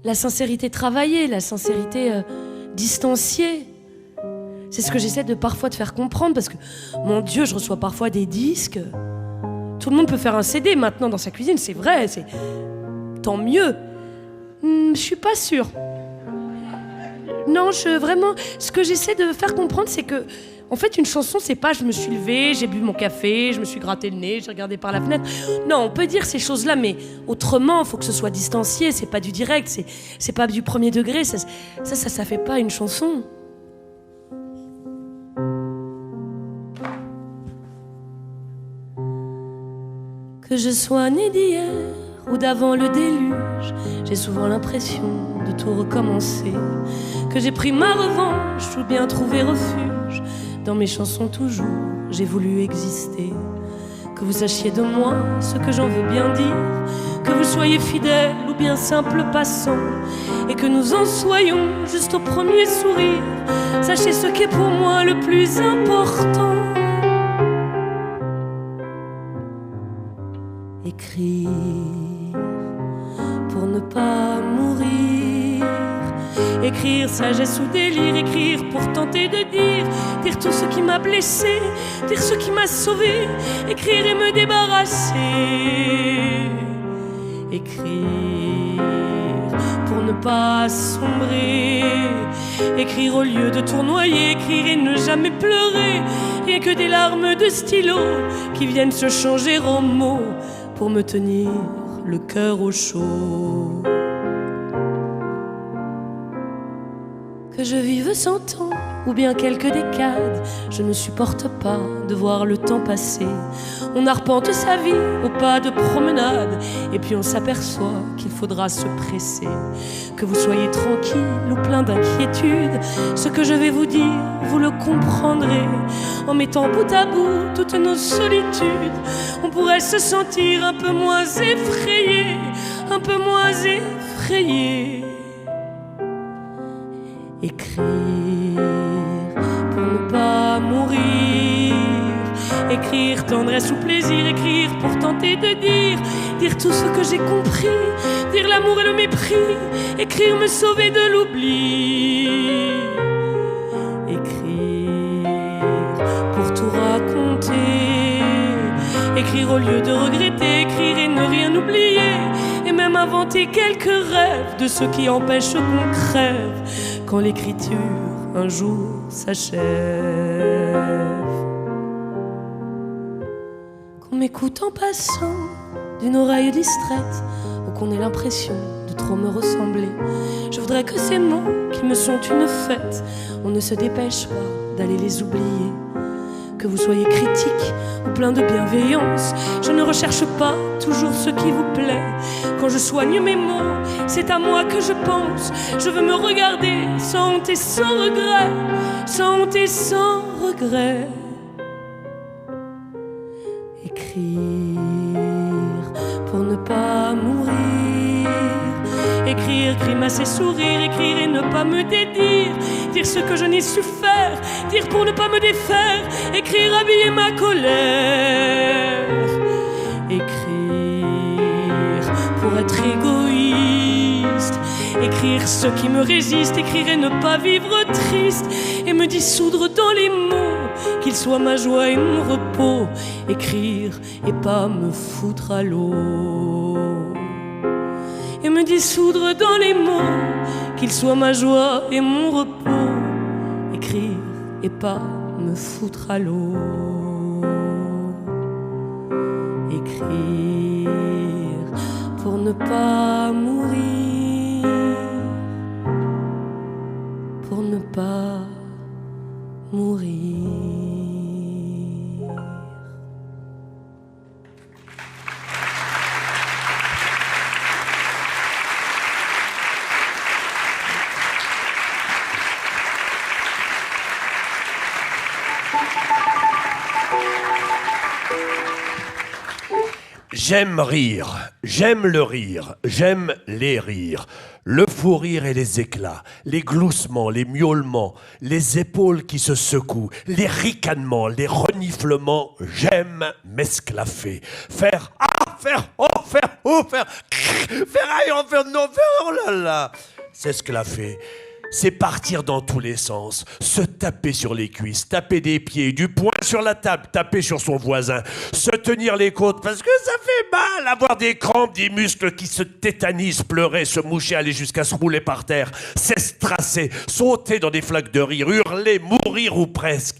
la sincérité travaillée, la sincérité distanciée, c'est ce que j'essaie parfois de faire comprendre, parce que, mon Dieu, je reçois parfois des disques. Tout le monde peut faire un CD maintenant dans sa cuisine, c'est vrai, c'est tant mieux. Je suis pas sûre. Non, vraiment, ce que j'essaie de faire comprendre, c'est que, en fait, une chanson, c'est pas je me suis levée, j'ai bu mon café, je me suis gratté le nez, j'ai regardé par la fenêtre. Non, on peut dire ces choses-là, mais autrement, il faut que ce soit distancié, c'est pas du direct, c'est pas du premier degré, ça fait pas une chanson. Que je sois née d'hier ou d'avant le déluge, j'ai souvent l'impression de tout recommencer. Que j'ai pris ma revanche ou bien trouvé refuge. Dans mes chansons toujours, j'ai voulu exister. Que vous sachiez de moi ce que j'en veux bien dire. Que vous soyez fidèle ou bien simple passant. Et que nous en soyons juste au premier sourire. Sachez ce qui est pour moi le plus important. Écrire pour ne pas mourir. Écrire sagesse ou délire. Écrire pour tenter de dire. Dire tout ce qui m'a blessé. Dire ce qui m'a sauvé. Écrire et me débarrasser. Écrire pour ne pas sombrer. Écrire au lieu de tournoyer. Écrire et ne jamais pleurer. Rien que des larmes de stylo qui viennent se changer en mots pour me tenir le cœur au chaud. Que je vive 100 ans ou bien quelques décades, je ne supporte pas de voir le temps passer. On arpente sa vie au pas de promenade et puis on s'aperçoit qu'il faudra se presser. Que vous soyez tranquille ou plein d'inquiétude, ce que je vais vous dire, vous le comprendrez. En mettant bout à bout toutes nos solitudes, on pourrait se sentir un peu moins effrayé, un peu moins effrayé. Écrire pour ne pas mourir. Écrire tendresse ou plaisir. Écrire pour tenter de dire. Dire tout ce que j'ai compris. Dire l'amour et le mépris. Écrire me sauver de l'oubli. Écrire pour tout raconter. Écrire au lieu de regretter. Écrire et ne rien oublier. Et même inventer quelques rêves de ceux qui empêchent qu'on crève quand l'écriture un jour s'achève. Qu'on m'écoute en passant d'une oreille distraite ou qu'on ait l'impression de trop me ressembler. Je voudrais que ces mots qui me sont une fête, on ne se dépêche pas d'aller les oublier. Que vous soyez critique ou plein de bienveillance, je ne recherche pas toujours ce qui vous plaît. Quand je soigne mes mots, c'est à moi que je pense. Je veux me regarder sans honte et sans regret, sans honte et sans regret. Écrire pour ne pas mourir. Écrire, grimacer, sourire. Écrire et ne pas me dédire. Dire ce que je n'ai su faire. Dire pour ne pas me défaire. Écrire, habiller ma colère. Écrire pour être égoïste. Écrire ce qui me résiste. Écrire et ne pas vivre triste. Et me dissoudre dans les mots, qu'ils soient ma joie et mon repos. Écrire et pas me foutre à l'eau. Et me dissoudre dans les mots, qu'ils soient ma joie et mon repos. Écrire et pas me foutre à l'eau. Écrire pour ne pas mourir. Pour ne pas mourir. J'aime rire, j'aime le rire, j'aime les rires. Le fou rire et les éclats, les gloussements, les miaulements, les épaules qui se secouent, les ricanements, les reniflements. J'aime m'esclaffer. Faire ah, faire oh, faire oh, faire aïe, oh, faire non, faire oh là là. S'esclaffer. C'est partir dans tous les sens, se taper sur les cuisses, taper des pieds, du poing sur la table, taper sur son voisin, se tenir les côtes parce que ça fait mal, avoir des crampes, des muscles qui se tétanisent, pleurer, se moucher, aller jusqu'à se rouler par terre, s'estrasser, sauter dans des flaques de rire, hurler, mourir ou presque.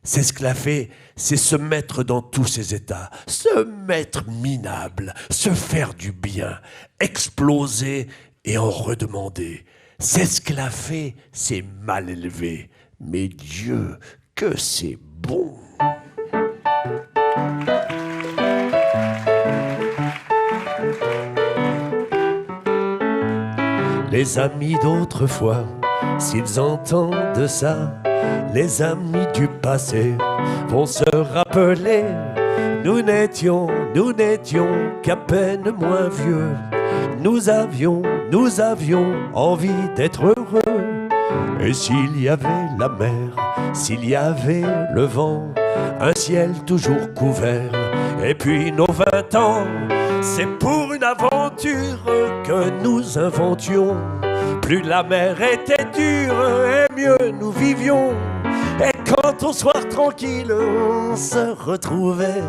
S'esclaffer, c'est se mettre dans tous ces états, se mettre minable, se faire du bien, exploser et en redemander. S'esclaffer, c'est mal élevé, mais Dieu, que c'est bon. Les amis d'autrefois, s'ils entendent ça, les amis du passé vont se rappeler. Nous n'étions qu'à peine moins vieux. Nous avions envie d'être heureux. Et s'il y avait la mer, s'il y avait le vent, un ciel toujours couvert, et puis nos 20 ans, c'est pour une aventure que nous inventions. Plus la mer était dure et mieux nous vivions. Et quand au soir tranquille on se retrouvait,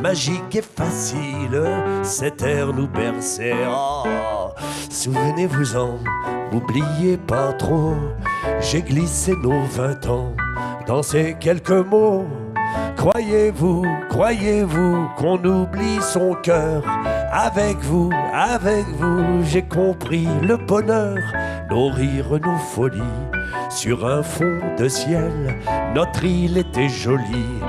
magique et facile, cet air nous berçait. Oh, souvenez-vous-en, n'oubliez pas trop, j'ai glissé nos 20 ans dans ces quelques mots. Croyez-vous qu'on oublie son cœur? Avec vous, j'ai compris le bonheur, nos rires, nos folies, sur un fond de ciel, notre île était jolie,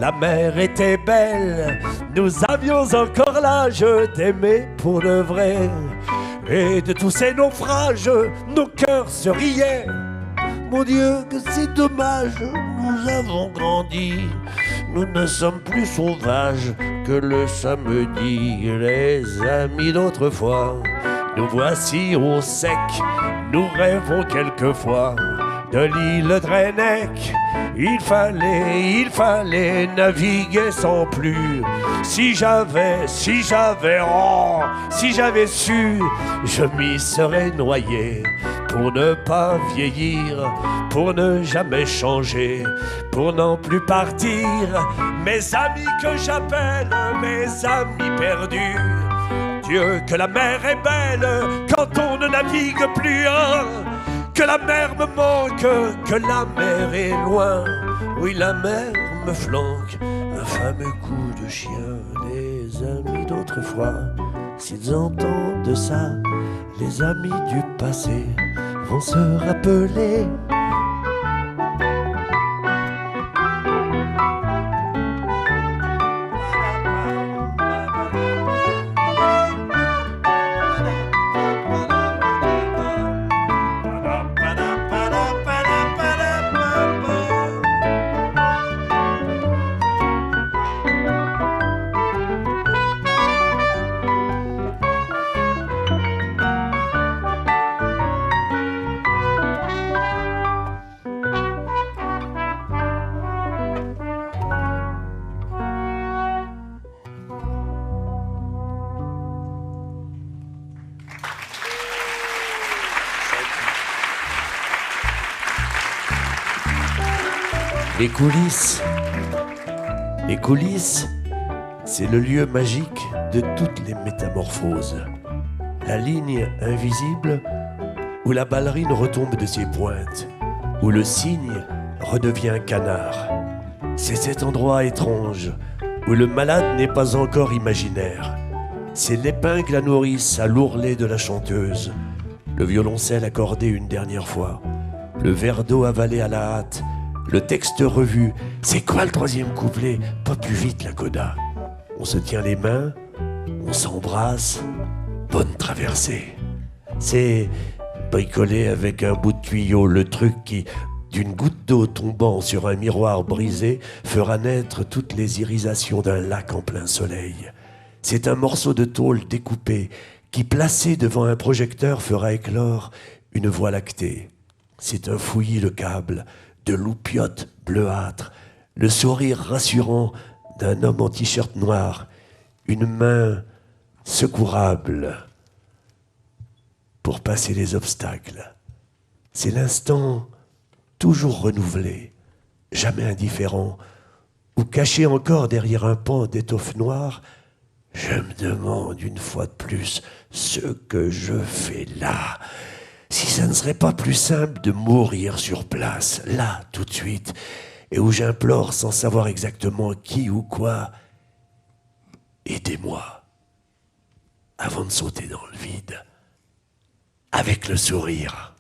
la mer était belle, nous avions encore l'âge d'aimer pour le vrai, et de tous ces naufrages, nos cœurs se riaient. Mon Dieu, que c'est dommage, nous avons grandi, nous ne sommes plus sauvages que le samedi. Les amis d'autrefois, nous voici au sec, nous rêvons quelquefois de l'île Drennec. Il fallait naviguer sans plus. Si j'avais su, je m'y serais noyé. Pour ne pas vieillir, pour ne jamais changer, pour n'en plus partir. Mes amis que j'appelle mes amis perdus. Dieu, que la mer est belle quand on ne navigue plus. Que la mer me manque, que la mer est loin. Oui, la mer me flanque, un fameux coup de chien. Les amis d'autrefois, s'ils entendent ça, les amis du passé vont se rappeler. Les coulisses, c'est le lieu magique de toutes les métamorphoses. La ligne invisible où la ballerine retombe de ses pointes, où le cygne redevient canard. C'est cet endroit étrange où le malade n'est pas encore imaginaire. C'est l'épingle à nourrice à l'ourlet de la chanteuse, le violoncelle accordé une dernière fois, le verre d'eau avalé à la hâte, le texte revu. C'est quoi le troisième couplet? Pas plus vite la coda. On se tient les mains, on s'embrasse, bonne traversée. C'est bricolé avec un bout de tuyau, le truc qui, d'une goutte d'eau tombant sur un miroir brisé, fera naître toutes les irisations d'un lac en plein soleil. C'est un morceau de tôle découpé qui, placé devant un projecteur, fera éclore une voie lactée. C'est un fouillis le câble de loupiote bleuâtre, le sourire rassurant d'un homme en t-shirt noir, une main secourable pour passer les obstacles. C'est l'instant toujours renouvelé, jamais indifférent, ou caché encore derrière un pan d'étoffe noire, je me demande une fois de plus ce que je fais là. Si ça ne serait pas plus simple de mourir sur place, là, tout de suite, et où j'implore sans savoir exactement qui ou quoi, aidez-moi, avant de sauter dans le vide, avec le sourire.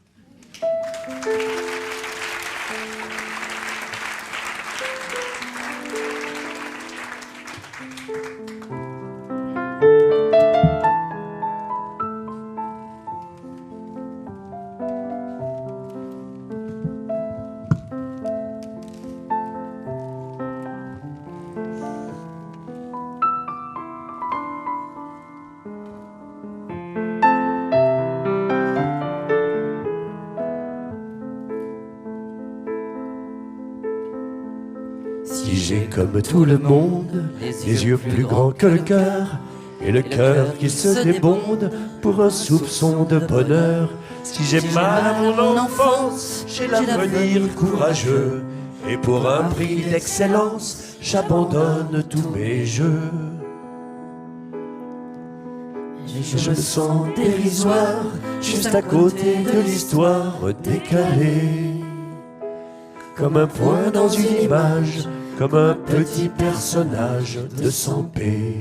Si j'ai comme tout le monde les yeux plus grands que le cœur et le cœur qui se débonde pour un soupçon de bonheur, si j'ai mal à mon enfance, j'ai l'avenir courageux et pour un prix d'excellence, j'abandonne tous mes jeux. Je me sens dérisoire, juste à côté de l'histoire décalée, comme un point dans une image, comme un petit personnage de sans paix.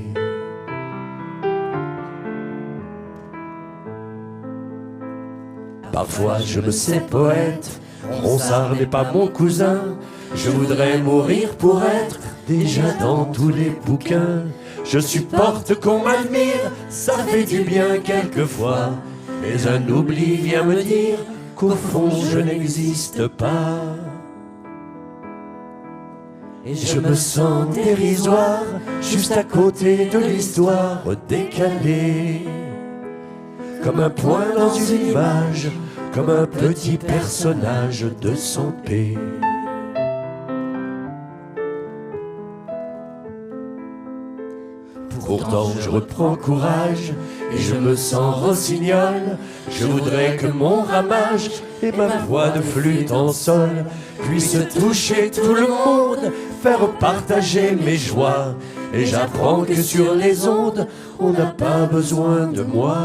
Parfois je me sais poète, Ronsard n'est pas mon cousin, je voudrais mourir pour être déjà dans tous les bouquins. Je supporte qu'on m'admire, ça fait du bien quelquefois, mais un oubli vient me dire qu'au fond je n'existe pas. Et je me sens dérisoire, juste à côté de l'histoire décalée, comme un point dans une image, comme un petit personnage de sans paix. Pourtant je reprends courage et je me sens rossignol. Je voudrais que mon ramage et ma voix de flûte en sol puissent toucher tout le monde, faire partager mes joies. Et j'apprends que sur les ondes, on n'a pas besoin de moi.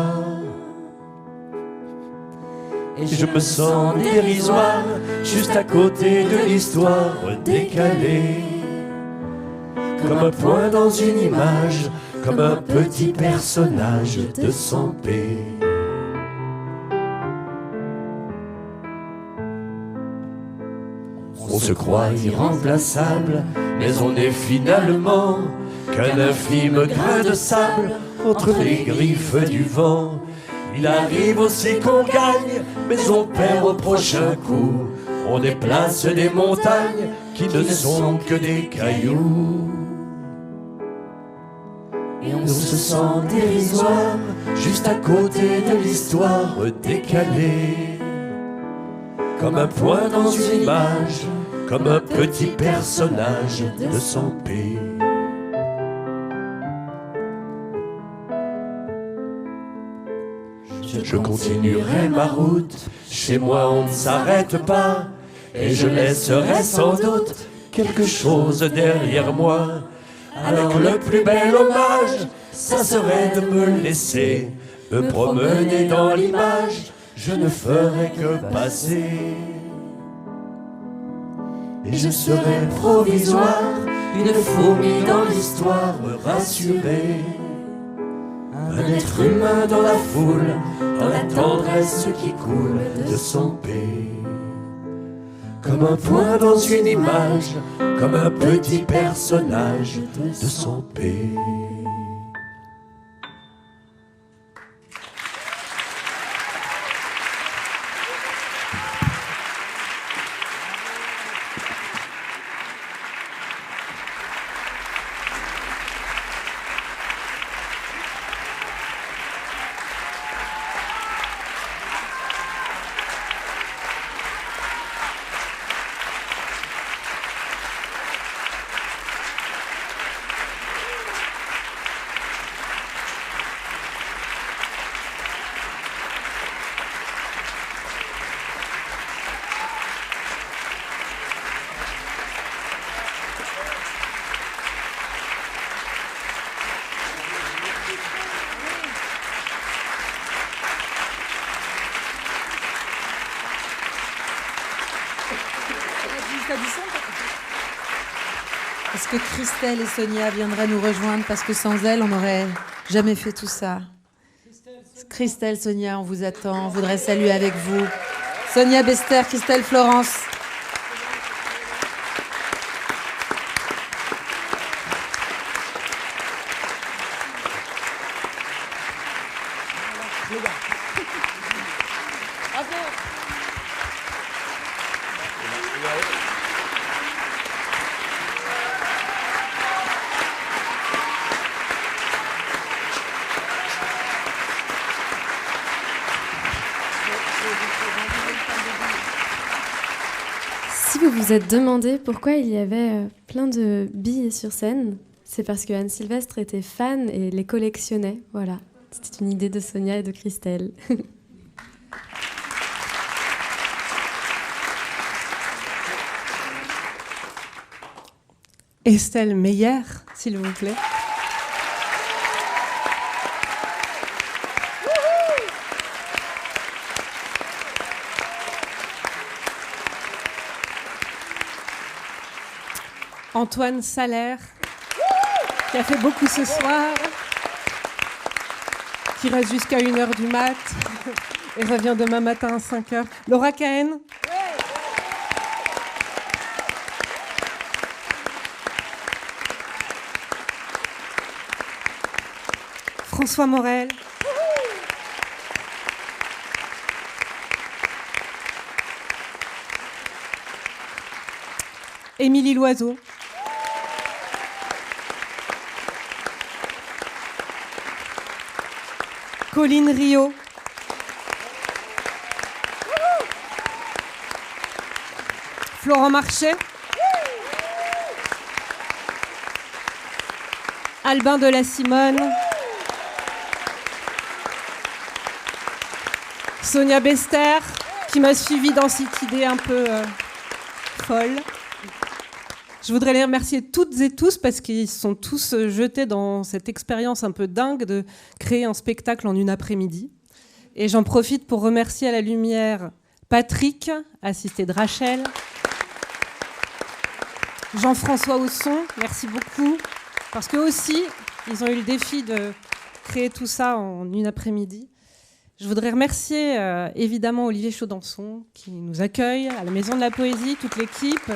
Et je me sens dérisoire, juste à côté de l'histoire décalée, comme un point dans une image, comme un petit personnage de sans paix. On se croit irremplaçable, mais on est finalement qu'un infime grain de sable entre les griffes du vent. Il arrive aussi qu'on gagne, mais on perd au prochain coup. On déplace des montagnes qui ne sont que des cailloux. Et on se sent dérisoire, juste à côté de l'histoire décalée, comme un point dans une image, comme un petit personnage de sans paix. Je continuerai ma route, chez moi on ne s'arrête pas, et je laisserai sans doute quelque chose derrière moi. Alors le plus bel hommage, ça serait de me laisser me promener dans l'image, je ne ferai que passer. Et je serai provisoire, une fourmi dans l'histoire rassurée, un être humain dans la foule, dans la tendresse qui coule de son paix. Comme un point dans une image, comme un petit personnage de son paix. applaudissons. Est-ce que Christelle et Sonia viendraient nous rejoindre parce que sans elles, on n'aurait jamais fait tout ça. Christelle, Sonia, on vous attend. On voudrait saluer avec vous. Sonia Bester, Christelle Florence. Si vous vous êtes demandé pourquoi il y avait plein de billes sur scène, c'est parce que Anne Sylvestre était fan et les collectionnait. Voilà, c'était une idée de Sonia et de Christelle. Estelle Meyer, s'il vous plaît. Antoine Salaire, qui a fait beaucoup ce soir, qui reste jusqu'à 1h du mat et revient demain matin à 5h. Laura Cahen. François Morel. Émilie Loiseau. Colline Rio. Florent Marchais. Albin de la Simone. Sonia Bester, qui m'a suivie dans cette idée un peu folle. Je voudrais les remercier toutes et tous parce qu'ils sont tous jetés dans cette expérience un peu dingue de créer un spectacle en une après-midi. Et j'en profite pour remercier à la lumière Patrick, assisté de Rachel, Jean-François au son, merci beaucoup, parce qu'eux aussi, ils ont eu le défi de créer tout ça en une après-midi. Je voudrais remercier évidemment Olivier Chaudançon qui nous accueille à la Maison de la Poésie, toute l'équipe.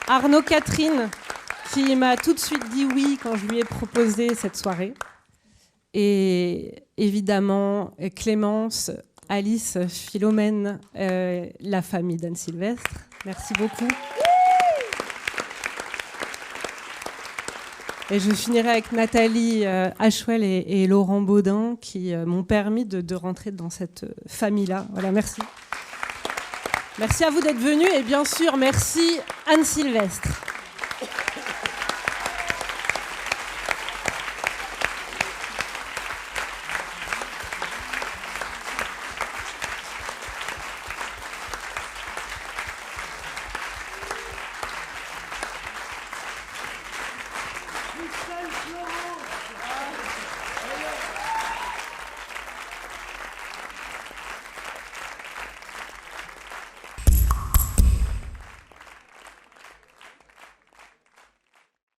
Arnaud Catherine qui m'a tout de suite dit oui quand je lui ai proposé cette soirée. Et évidemment Clémence, Alice, Philomène, la famille d'Anne Sylvestre. Merci beaucoup. Et je finirai avec Nathalie Ashwell et Laurent Baudin qui m'ont permis de rentrer dans cette famille-là. Voilà, merci. Merci à vous d'être venus et bien sûr, merci Anne Sylvestre.